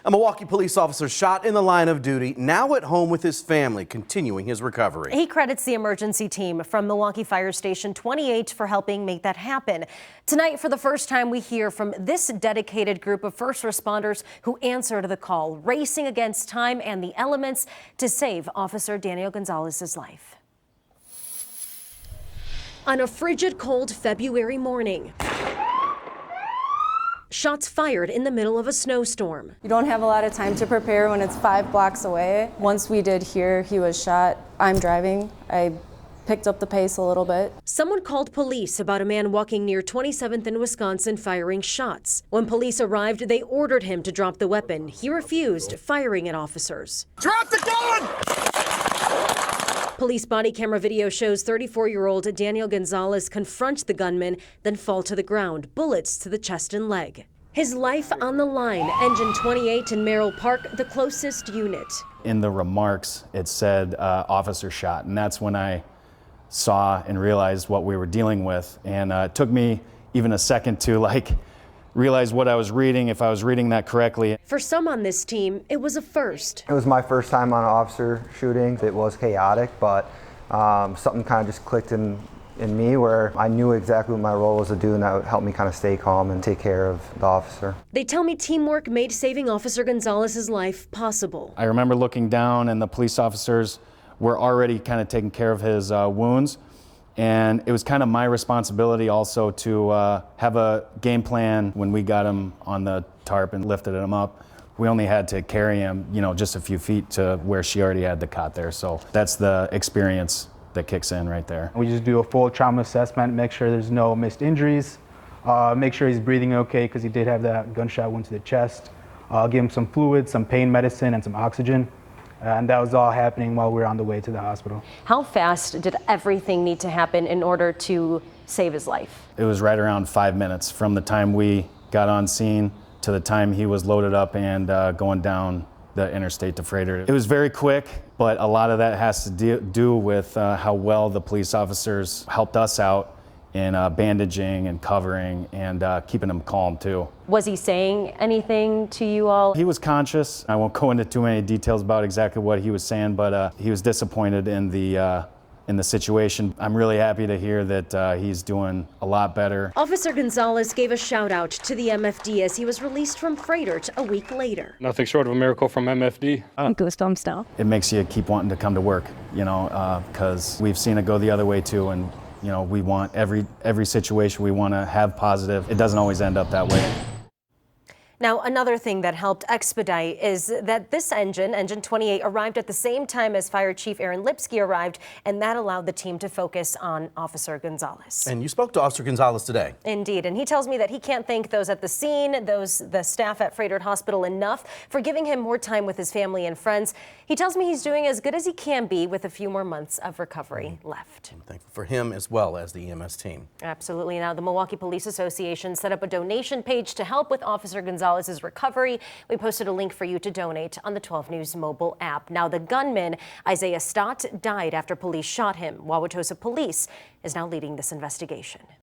A Milwaukee police officer shot in the line of duty, now at home with his family, continuing his recovery. He credits the emergency team from Milwaukee Fire Station 28 for helping make that happen. Tonight, for the first time, we hear from this dedicated group of first responders who answered the call, racing against time and the elements to save Officer Daniel Gonzalez's life. On a frigid, cold February morning, shots fired in the middle of a snowstorm. You don't have a lot of time to prepare when it's 5 blocks away. Once we did hear he was shot, I'm driving. I picked up the pace a little bit. Someone called police about a man walking near 27th in Wisconsin firing shots. When police arrived, they ordered him to drop the weapon. He refused, firing at officers. Drop the gun! Police body camera video shows 34-year-old Daniel Gonzalez confront the gunman, then fall to the ground, bullets to the chest and leg. His life on the line. Engine 28 in Merrill Park, the closest unit. In the remarks, it said officer shot, and that's when I saw and realized what we were dealing with. And it took me even a second to realize what I was reading, if I was reading that correctly. For some on this team, it was a first. It was my first time on an officer shooting. It was chaotic, but something kind of just clicked in me where I knew exactly what my role was to do, and that would help me kind of stay calm and take care of the officer. They tell me teamwork made saving Officer Gonzalez's life possible. I remember looking down, and the police officers were already kind of taking care of his wounds. And it was kind of my responsibility also to have a game plan. When we got him on the tarp and lifted him up, we only had to carry him, just a few feet to where she already had the cot there. So that's the experience that kicks in right there. We just do a full trauma assessment, make sure there's no missed injuries, make sure he's breathing okay because he did have that gunshot wound to the chest. Give him some fluids, some pain medicine, and some oxygen. And that was all happening while we were on the way to the hospital. How fast did everything need to happen in order to save his life? It was right around 5 minutes from the time we got on scene to the time he was loaded up and going down the interstate to Freighter. It was very quick, but a lot of that has to do with how well the police officers helped us out in bandaging and covering and keeping him calm too. Was he saying anything to you all? He was conscious. I won't go into too many details about exactly what he was saying, but he was disappointed in the situation. I'm really happy to hear that he's doing a lot better. Officer Gonzalez gave a shout out to the MFD as he was released from Freighter a week later. Nothing short of a miracle from MFD. Goosebumps now. It makes you keep wanting to come to work, because we've seen it go the other way too, and we want every situation we want to have positive. It doesn't always end up that way. Now, another thing that helped expedite is that this engine 28, arrived at the same time as Fire Chief Aaron Lipsky arrived, and that allowed the team to focus on Officer Gonzalez. And you spoke to Officer Gonzalez today. Indeed, and he tells me that he can't thank those at the scene, the staff at Freighter Hospital enough for giving him more time with his family and friends. He tells me he's doing as good as he can be with a few more months of recovery left. I'm thankful for him as well as the EMS team. Absolutely. Now, the Milwaukee Police Association set up a donation page to help with Officer Gonzalez's recovery. We posted a link for you to donate on the 12 News mobile app. Now, the gunman, Isaiah Stott, died after police shot him. Wauwatosa Police is now leading this investigation.